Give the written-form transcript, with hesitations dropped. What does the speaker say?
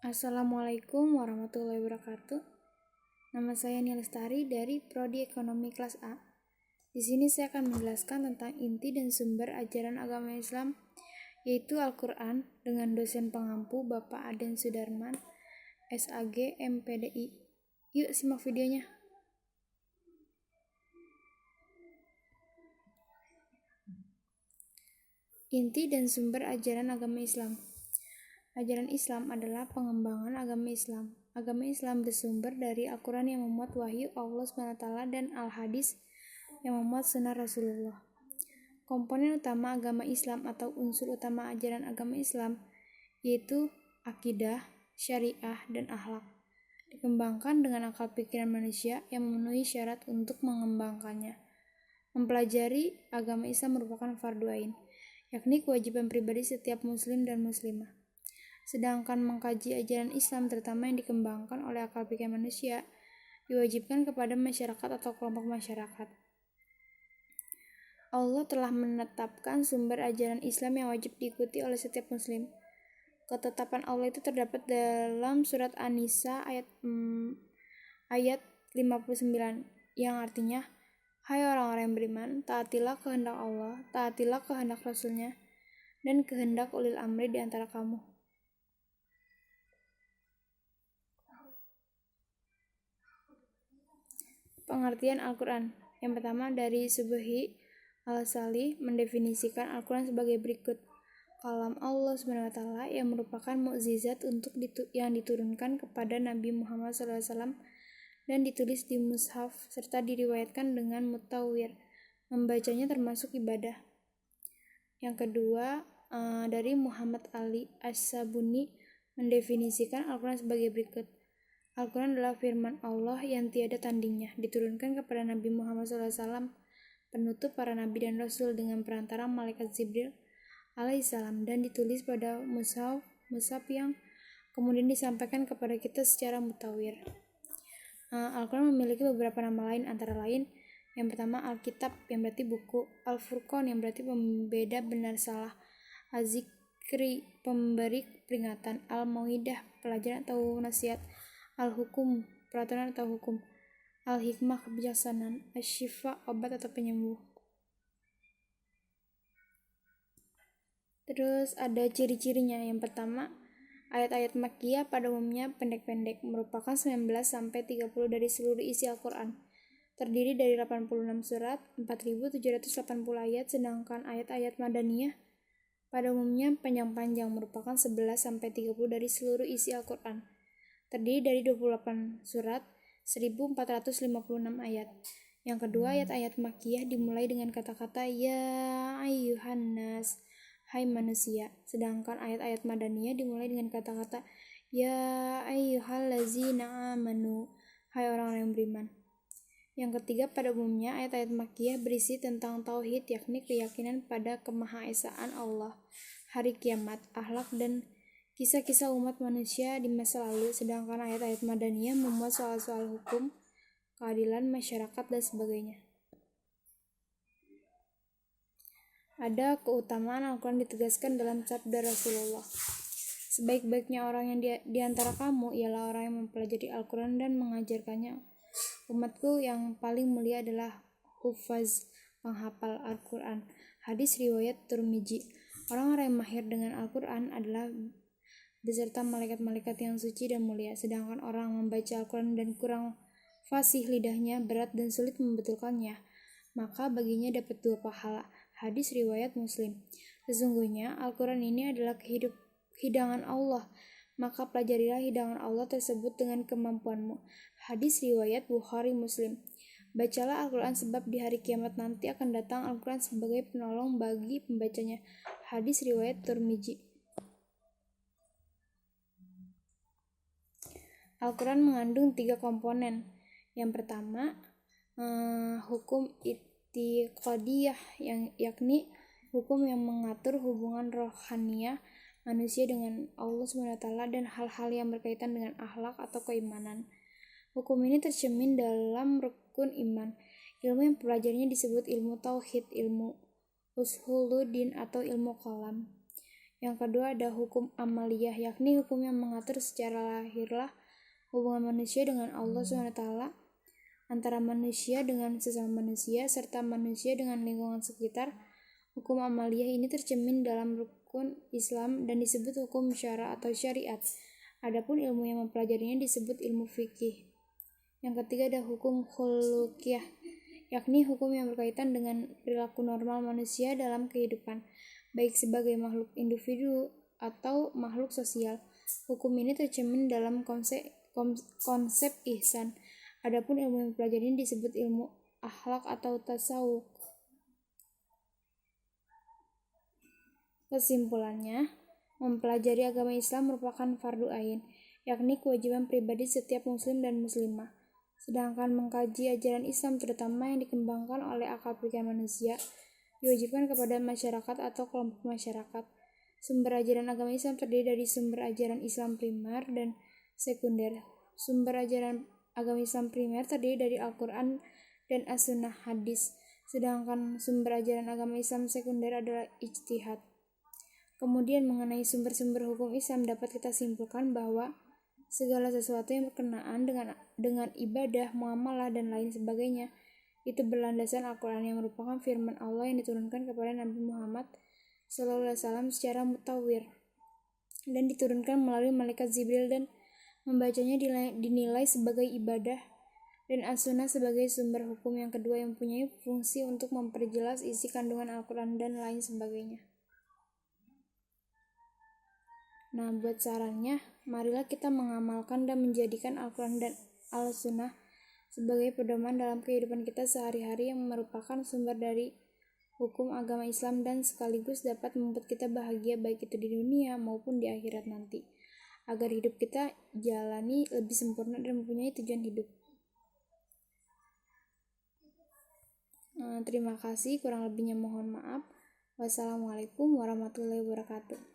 Assalamualaikum warahmatullahi wabarakatuh. Nama saya Nia Lestari dari Prodi Ekonomi kelas A. Di sini saya akan menjelaskan tentang inti dan sumber ajaran agama Islam, yaitu Al-Quran, dengan dosen pengampu Bapak Aden Sudarman, SAG MPDI. Yuk simak videonya. Inti dan sumber ajaran agama Islam. Ajaran Islam adalah pengembangan agama Islam. Agama Islam bersumber dari Al-Quran yang memuat wahyu Allah SWT dan Al-Hadis yang memuat sunnah Rasulullah. Komponen utama agama Islam atau unsur utama ajaran agama Islam yaitu akidah, syariah, dan akhlak. Dikembangkan dengan akal pikiran manusia yang memenuhi syarat untuk mengembangkannya. Mempelajari agama Islam merupakan fardu ain, yakni kewajiban pribadi setiap muslim dan muslimah. Sedangkan mengkaji ajaran Islam terutama yang dikembangkan oleh akal pikiran manusia diwajibkan kepada masyarakat atau kelompok masyarakat. Allah telah menetapkan sumber ajaran Islam yang wajib diikuti oleh setiap muslim. Ketetapan Allah itu terdapat dalam surat An-Nisa ayat 59 yang artinya, hai orang-orang yang beriman, taatilah kehendak Allah, taatilah kehendak Rasulnya, dan kehendak ulil amri di antara kamu. Pengertian Al-Quran. Yang pertama, dari Subhi Al-Salih mendefinisikan Al-Quran sebagai berikut. Kalam Allah SWT yang merupakan mukjizat yang diturunkan kepada Nabi Muhammad SAW dan ditulis di mushaf serta diriwayatkan dengan mutawir. Membacanya termasuk ibadah. Yang kedua, dari Muhammad Ali As-Sabuni mendefinisikan Al-Quran sebagai berikut. Al-Quran adalah firman Allah yang tiada tandingnya, diturunkan kepada Nabi Muhammad SAW, penutup para nabi dan rasul dengan perantara malaikat Jibril alaihissalam, dan ditulis pada mushaf yang kemudian disampaikan kepada kita secara mutawir. Al-Quran memiliki beberapa nama lain, antara lain yang pertama Alkitab yang berarti buku, Al-Furqan yang berarti pembeda benar salah, Az-Zikri pemberi peringatan, Al-Mau'idah pelajaran atau nasihat, Al-Hukum peraturan atau hukum, Al-Hikmah kebijaksanaan, Asy-Syifa obat atau penyembuh. Terus ada ciri-cirinya. Yang pertama, ayat-ayat Makkiyah pada umumnya pendek-pendek, merupakan 19-30 dari seluruh isi Al-Quran. Terdiri dari 86 surat, 4.780 ayat, sedangkan ayat-ayat Madaniyah pada umumnya panjang-panjang, merupakan 11-30 dari seluruh isi Al-Quran. Terdiri dari 28 surat, 1456 ayat. Yang kedua, ayat-ayat Makkiyah dimulai dengan kata-kata ya ayyuhan nas, hai manusia. Sedangkan ayat-ayat Madaniyah dimulai dengan kata-kata ya ayyuhallazina amanu, hai orang-orang yang beriman. Yang ketiga, pada umumnya ayat-ayat Makkiyah berisi tentang tauhid, yakni keyakinan pada kemahaesaan Allah, hari kiamat, akhlak, dan kisah-kisah umat manusia di masa lalu. Sedangkan ayat-ayat Madaniyah memuat soal-soal hukum, keadilan masyarakat, dan sebagainya. Ada keutamaan Al-Quran ditegaskan dalam sabda Rasulullah. Sebaik-baiknya orang yang di antara kamu ialah orang yang mempelajari Al-Quran dan mengajarkannya. Umatku yang paling mulia adalah hufaz, penghafal Al-Quran. Hadis riwayat Tirmidzi. Orang-orang yang mahir dengan Al-Quran adalah beserta malaikat-malaikat yang suci dan mulia. Sedangkan orang membaca Al-Quran dan kurang fasih lidahnya, berat dan sulit membetulkannya, maka baginya dapat 2 pahala. Hadis riwayat Muslim. Sesungguhnya Al-Quran ini adalah hidangan Allah, maka pelajarilah hidangan Allah tersebut dengan kemampuanmu. Hadis riwayat Bukhari Muslim. Bacalah Al-Quran sebab di hari kiamat nanti akan datang Al-Quran sebagai penolong bagi pembacanya. Hadis riwayat Tirmidzi. Al-Quran mengandung 3 komponen. Yang pertama, hukum i'tiqadiyah, yakni hukum yang mengatur hubungan rohaniah manusia dengan Allah SWT dan hal-hal yang berkaitan dengan akhlak atau keimanan. Hukum ini tercermin dalam rukun iman. Ilmu yang pelajarinya disebut ilmu tauhid, ilmu ushuluddin atau ilmu kalam. Yang kedua ada hukum amaliyah, yakni hukum yang mengatur secara lahirlah hubungan manusia dengan Allah SWT, antara manusia dengan sesama manusia, serta manusia dengan lingkungan sekitar. Hukum amaliyah ini tercermin dalam rukun Islam dan disebut hukum syara atau syariat. Adapun ilmu yang mempelajarinya disebut ilmu fikih. Yang ketiga ada hukum khuluqiyah, yakni hukum yang berkaitan dengan perilaku normal manusia dalam kehidupan, baik sebagai makhluk individu atau makhluk sosial. Hukum ini tercermin dalam konsep ihsan. Adapun ilmu yang mempelajarinya disebut ilmu akhlak atau tasawuf. Kesimpulannya, mempelajari agama Islam merupakan fardu ain, yakni kewajiban pribadi setiap muslim dan muslimah. Sedangkan mengkaji ajaran Islam terutama yang dikembangkan oleh akal pikiran manusia diwajibkan kepada masyarakat atau kelompok masyarakat. Sumber ajaran agama Islam terdiri dari sumber ajaran Islam primer dan sekunder. Sumber ajaran agama Islam primer terdiri dari Al-Quran dan As-Sunnah hadis, sedangkan sumber ajaran agama Islam sekunder adalah ijtihad. Kemudian mengenai sumber-sumber hukum Islam dapat kita simpulkan bahwa segala sesuatu yang berkenaan dengan ibadah, muamalah, dan lain sebagainya itu berlandaskan Al-Quran yang merupakan firman Allah yang diturunkan kepada Nabi Muhammad SAW secara mutawir dan diturunkan melalui malaikat Jibril, dan membacanya dinilai sebagai ibadah, dan As-Sunnah sebagai sumber hukum yang kedua yang mempunyai fungsi untuk memperjelas isi kandungan Al-Quran dan lain sebagainya. Nah, buat sarannya, marilah kita mengamalkan dan menjadikan Al-Quran dan Al-Sunnah sebagai pedoman dalam kehidupan kita sehari-hari yang merupakan sumber dari hukum agama Islam dan sekaligus dapat membuat kita bahagia baik itu di dunia maupun di akhirat nanti, agar hidup kita jalani lebih sempurna dan mempunyai tujuan hidup. Terima kasih, kurang lebihnya mohon maaf. Wassalamualaikum warahmatullahi wabarakatuh.